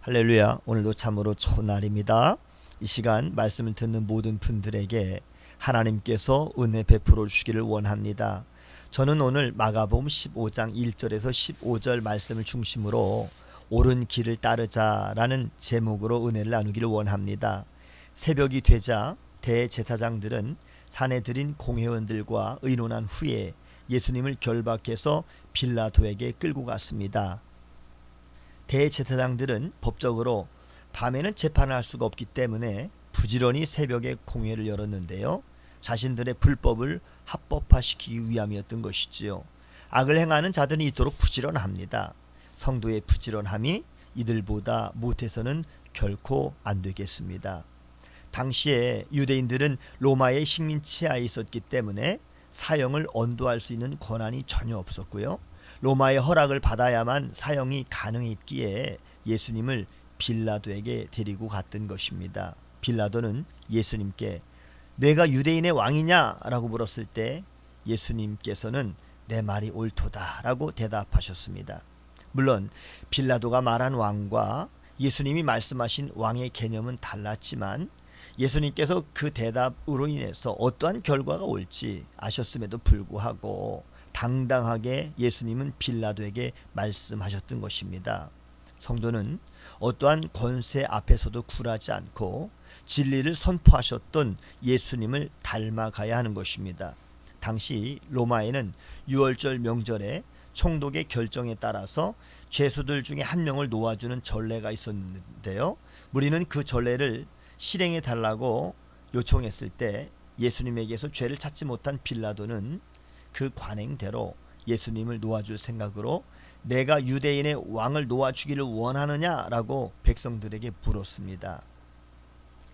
할렐루야. 오늘도 참으로 좋은 날입니다. 이 시간 말씀을 듣는 모든 분들에게 하나님께서 은혜 베풀어 주시기를 원합니다. 저는 오늘 마가복음 15장 1절에서 15절 말씀을 중심으로 옳은 길을 따르자라는 제목으로 은혜를 나누기를 원합니다. 새벽이 되자 대제사장들은 산에 들인 공회원들과 의논한 후에 예수님을 결박해서 빌라도에게 끌고 갔습니다. 대제사장들은 법적으로 밤에는 재판을 할 수가 없기 때문에 부지런히 새벽에 공회를 열었는데요. 자신들의 불법을 합법화시키기 위함이었던 것이지요. 악을 행하는 자들은 이토록 부지런합니다. 성도의 부지런함이 이들보다 못해서는 결코 안 되겠습니다. 당시에 유대인들은 로마의 식민 치하에 있었기 때문에 사형을 언도할 수 있는 권한이 전혀 없었고요. 로마의 허락을 받아야만 사형이 가능했기에 예수님을 빌라도에게 데리고 갔던 것입니다. 빌라도는 예수님께 내가 유대인의 왕이냐? 라고 물었을 때 예수님께서는 내 말이 옳도다 라고 대답하셨습니다. 물론 빌라도가 말한 왕과 예수님이 말씀하신 왕의 개념은 달랐지만 예수님께서 그 대답으로 인해서 어떠한 결과가 올지 아셨음에도 불구하고 당당하게 예수님은 빌라도에게 말씀하셨던 것입니다. 성도는 어떠한 권세 앞에서도 굴하지 않고 진리를 선포하셨던 예수님을 닮아가야 하는 것입니다. 당시 로마에는 유월절 명절에 총독의 결정에 따라서 죄수들 중에 한 명을 놓아주는 전례가 있었는데요. 우리는 그 전례를 실행해 달라고 요청했을 때 예수님에게서 죄를 찾지 못한 빌라도는 그 관행대로 예수님을 놓아줄 생각으로 내가 유대인의 왕을 놓아주기를 원하느냐라고 백성들에게 물었습니다.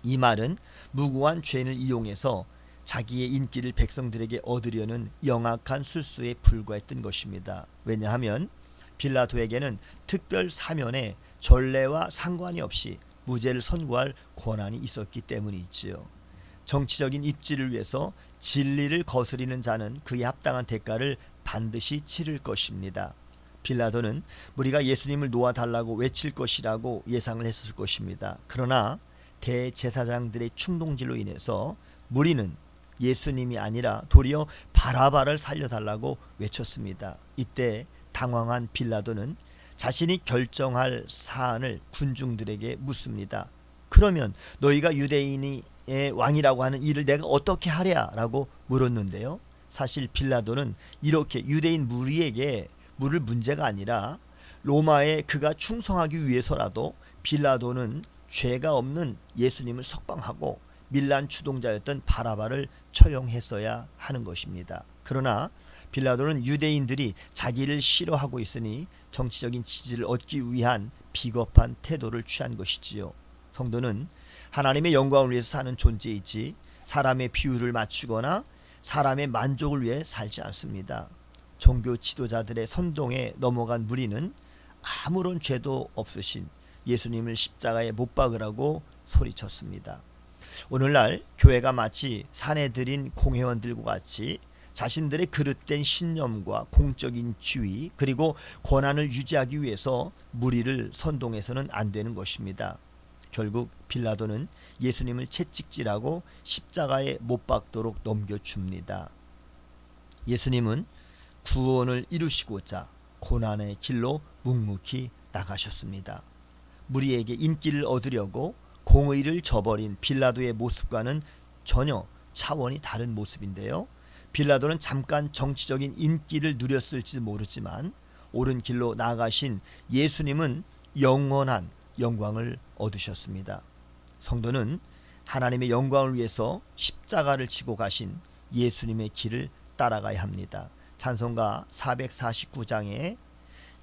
이 말은 무고한 죄인을 이용해서 자기의 인기를 백성들에게 얻으려는 영악한 술수에 불과했던 것입니다. 왜냐하면 빌라도에게는 특별 사면에 전례와 상관이 없이 무죄를 선고할 권한이 있었기 때문이지요. 정치적인 입지를 위해서 진리를 거스리는 자는 그에 합당한 대가를 반드시 치를 것입니다. 빌라도는 무리가 예수님을 놓아달라고 외칠 것이라고 예상을 했을 것입니다. 그러나 대제사장들의 충동질로 인해서 무리는 예수님이 아니라 도리어 바라바를 살려달라고 외쳤습니다. 이때 당황한 빌라도는 자신이 결정할 사안을 군중들에게 묻습니다. 그러면 너희가 유대인의 왕이라고 하는 일을 내가 어떻게 하랴? 라고 물었는데요. 사실 빌라도는 이렇게 유대인 무리에게 물을 문제가 아니라 로마에 그가 충성하기 위해서라도 빌라도는 죄가 없는 예수님을 석방하고 밀란 주동자였던 바라바를 처형했어야 하는 것입니다. 그러나 빌라도는 유대인들이 자기를 싫어하고 있으니 정치적인 지지를 얻기 위한 비겁한 태도를 취한 것이지요. 성도는 하나님의 영광을 위해서 사는 존재이지 사람의 비율을 맞추거나 사람의 만족을 위해 살지 않습니다. 종교 지도자들의 선동에 넘어간 무리는 아무런 죄도 없으신 예수님을 십자가에 못 박으라고 소리쳤습니다. 오늘날 교회가 마치 산에 들인 공회원들과 같이 자신들의 그릇된 신념과 공적인 지위 그리고 권한을 유지하기 위해서 무리를 선동해서는 안 되는 것입니다. 결국 빌라도는 예수님을 채찍질하고 십자가에 못 박도록 넘겨줍니다. 예수님은 구원을 이루시고자 고난의 길로 묵묵히 나가셨습니다. 무리에게 인기를 얻으려고 공의를 저버린 빌라도의 모습과는 전혀 차원이 다른 모습인데요. 빌라도는 잠깐 정치적인 인기를 누렸을지 모르지만 옳은 길로 나아가신 예수님은 영원한 영광을 얻으셨습니다. 성도는 하나님의 영광을 위해서 십자가를 지고 가신 예수님의 길을 따라가야 합니다. 찬송가 449장에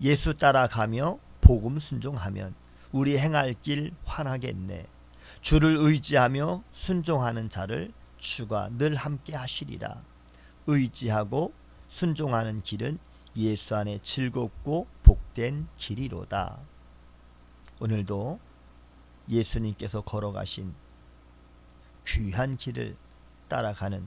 예수 따라가며 복음 순종하면 우리 행할 길 환하겠네. 주를 의지하며 순종하는 자를 주가 늘 함께 하시리라. 의지하고 순종하는 길은 예수 안에 즐겁고 복된 길이로다. 오늘도 예수님께서 걸어가신 귀한 길을 따라가는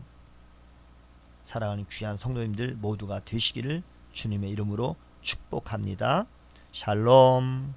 사랑하는 귀한 성도님들 모두가 되시기를 주님의 이름으로 축복합니다. 샬롬.